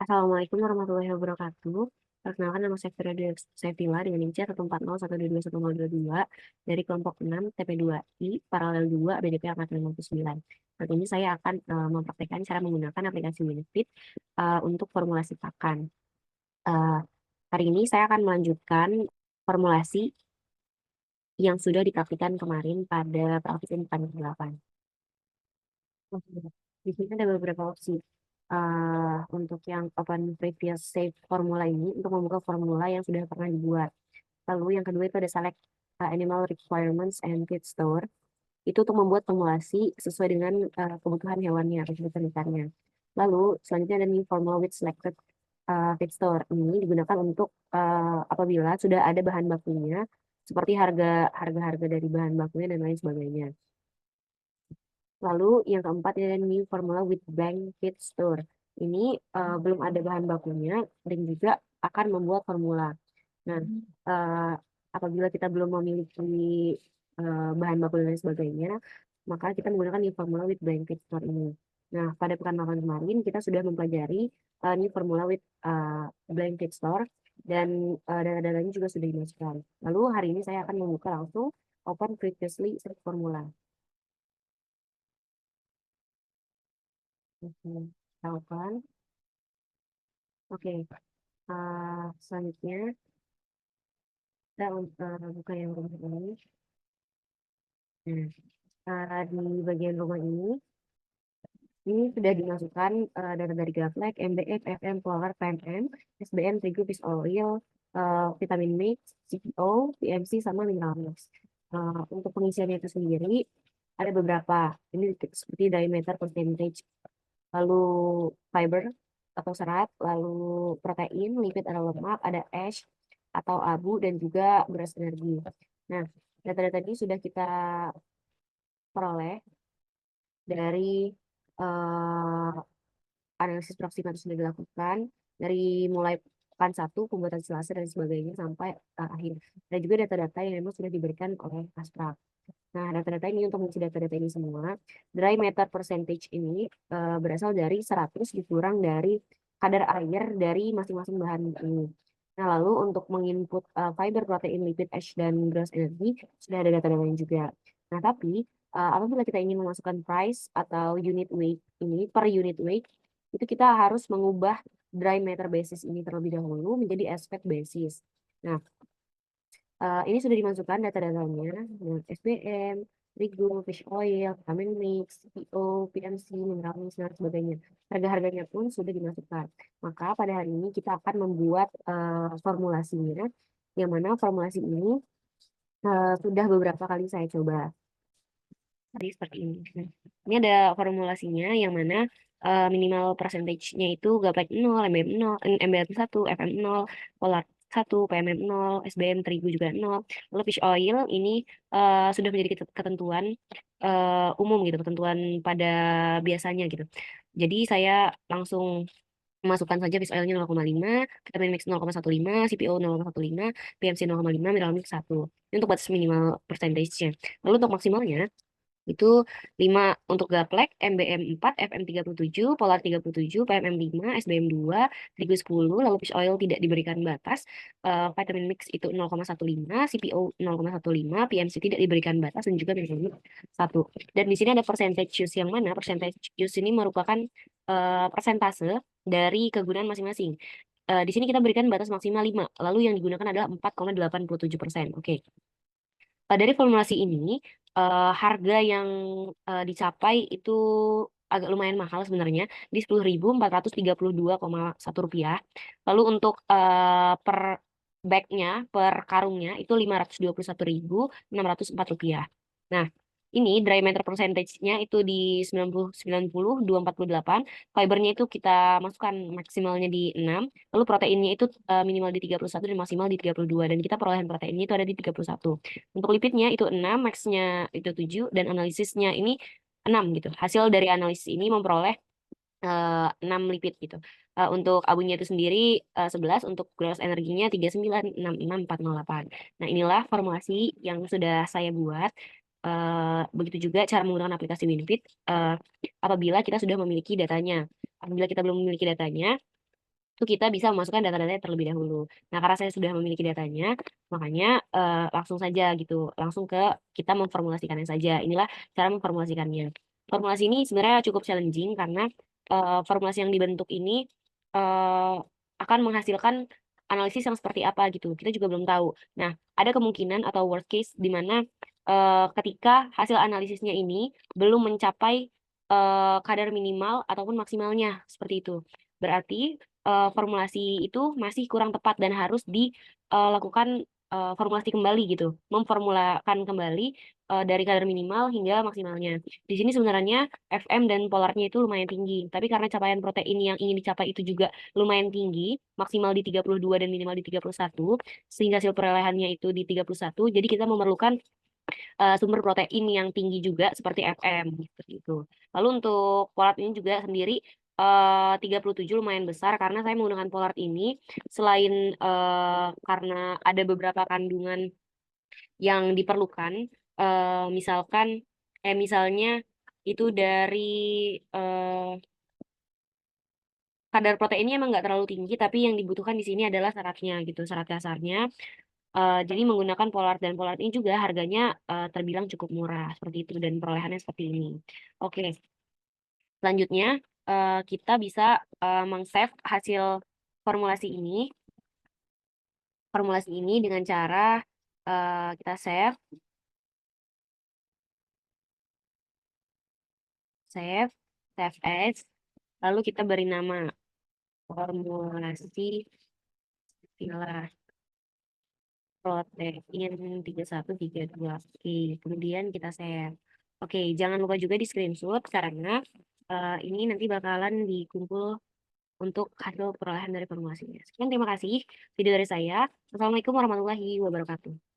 Assalamualaikum warahmatullahi wabarakatuh. Perkenalkan nama saya Firda Sevilla dengan NIM C140121022 dari kelompok 6 TP2I paralel 2 BDP angkatan 59. Saat ini saya akan mempraktekkan cara menggunakan aplikasi Winfit untuk formulasi pakan. Eh, Hari ini saya akan melanjutkan formulasi yang sudah dipraktikkan kemarin pada praktik 48. Oke. Di sini ada beberapa opsi. Untuk yang open previous save formula ini untuk membuka formula yang sudah pernah dibuat. Lalu yang kedua itu ada select animal requirements and feed store. Itu untuk membuat formulasi sesuai dengan kebutuhan hewannya atau kebutuhan ikannya. Lalu selanjutnya ada new formula with selected feed store. Ini digunakan untuk apabila sudah ada bahan bakunya seperti harga-harga dari bahan bakunya dan lain sebagainya. Lalu yang keempat ada new formula with blank feed store. Ini belum ada bahan bakunya dan juga akan membuat formula. Nah, eh, apabila kita belum memiliki bahan baku dan lain sebagainya, maka kita menggunakan new formula with blank feed store ini. Nah, pada pekan makan kemarin kita sudah mempelajari new formula with blank feed store dan data-datanya juga sudah dimasukkan. Lalu hari ini saya akan membuka langsung open previously set formula. Oke, tahukan. Oke, selanjutnya kita buka yang rumah ini. Nah, di bagian rumah ini sudah dimasukkan data dari Graflex, MDF, FM, Polar, PMM, SBM, terigu, fish oil, vitamin mix, CPO, PMC, sama mineral mix. Untuk pengisiannya itu sendiri ada beberapa. Ini seperti diameter percentage, lalu fiber atau serat, lalu protein, lipid atau lemak, ada ash atau abu, dan juga beras energi. Nah, data-data ini sudah kita peroleh dari eh, analisis proxima itu sudah dilakukan dari mulai pekan satu, pembuatan silase dan sebagainya sampai akhir. Dan juga data-data yang memang sudah diberikan oleh Astra. Nah, data-data ini untuk mengisi data-data ini semua, dry matter percentage ini berasal dari 100 dikurang dari kadar air dari masing-masing bahan ini. Nah, lalu untuk menginput fiber, protein, lipid, ash, dan gross energy, sudah ada data-datanya juga. Nah, tapi apabila kita ingin memasukkan price atau unit weight ini per unit weight, itu kita harus mengubah dry matter basis ini terlebih dahulu menjadi aspect basis. Nah, ini sudah dimasukkan data-datanya dengan SBM, terigu, fish oil, vitamin mix, CPO, PMC, mineral mix, dan sebagainya. Harga-harganya pun sudah dimasukkan. Maka pada hari ini kita akan membuat formulasinya, yang mana formulasi ini sudah beberapa kali saya coba. Tadi seperti ini. Nah, ini ada formulasinya yang mana minimal percentage-nya itu gaplek 0, MBM 0, MBM 1, FM 0, Polar 1, PMM 0, SBM terigu juga 0. Lalu fish oil ini sudah menjadi ketentuan umum gitu, ketentuan pada biasanya gitu. Jadi saya langsung masukkan saja fish oilnya 0,5, vitamin mix 0,15, CPO 0,15, PMC 0,5, mineral mix 1. Ini untuk batas minimal percentage-nya. Lalu untuk maksimalnya, itu 5 untuk gaplek, MBM 4, FM 37, Polar 37, PMM 5, SBM 2, terigu 10, lalu fish oil tidak diberikan batas, vitamin mix itu 0,15, CPO 0,15, PMC tidak diberikan batas, dan juga mineral mix 1. Dan di sini ada percentage use yang mana? Percentage use ini merupakan persentase dari kegunaan masing-masing. Di sini kita berikan batas maksimal 5, lalu yang digunakan adalah 4,87%. Oke. Dari formulasi ini, harga yang dicapai itu agak lumayan mahal sebenarnya, di 10.432,1 rupiah. Lalu untuk per bagnya, per karungnya, itu 521.604 rupiah. Nah, ini dry matter percentage-nya itu di 90, 90, 248. Fibernya itu kita masukkan maksimalnya di 6. Lalu proteinnya itu minimal di 31 dan maksimal di 32. Dan kita perolehan proteinnya itu ada di 31. Untuk lipidnya itu 6, max-nya itu 7, dan analisisnya ini 6 gitu. Hasil dari analisis ini memperoleh 6 lipid gitu. Untuk abunya itu sendiri 11, untuk gross energinya 3966,408. Nah, inilah formulasi yang sudah saya buat. Begitu juga cara menggunakan aplikasi Winfit apabila kita sudah memiliki datanya. Apabila kita belum memiliki datanya, itu kita bisa memasukkan data-datanya terlebih dahulu. Nah, karena saya sudah memiliki datanya, makanya langsung saja gitu, langsung ke kita memformulasikannya saja. Inilah cara memformulasikannya. Formulasi ini sebenarnya cukup challenging karena formulasi yang dibentuk ini eh, akan menghasilkan analisis yang seperti apa gitu. Kita juga belum tahu. Nah, ada kemungkinan atau worst case di mana ketika hasil analisisnya ini belum mencapai kadar minimal ataupun maksimalnya seperti itu. Berarti formulasi itu masih kurang tepat dan harus dilakukan formulasi kembali gitu, memformulakan kembali dari kadar minimal hingga maksimalnya. Di sini sebenarnya FM dan polarnya itu lumayan tinggi, tapi karena capaian protein yang ingin dicapai itu juga lumayan tinggi, maksimal di 32 dan minimal di 31, sehingga hasil perolehannya itu di 31, jadi kita memerlukan sumber protein yang tinggi juga seperti FM seperti itu. Lalu untuk Pollard ini juga sendiri 37 lumayan besar karena saya menggunakan Pollard ini selain karena ada beberapa kandungan yang diperlukan misalkan misalnya itu dari eh, kadar proteinnya emang nggak terlalu tinggi tapi yang dibutuhkan di sini adalah seratnya gitu, serat kasarnya. Jadi menggunakan Pollard dan Pollard ini juga harganya terbilang cukup murah seperti itu dan perolehannya seperti ini. Oke, selanjutnya kita bisa meng-save hasil formulasi ini, dengan cara kita save, save, save as, lalu kita beri nama formulasi istilah protein 3132. Oke, kemudian kita save. Oke, jangan lupa juga di screenshot karena ini nanti bakalan dikumpul untuk hasil perolehan dari formulasinya. Sekian, terima kasih video dari saya. Wassalamualaikum warahmatullahi wabarakatuh.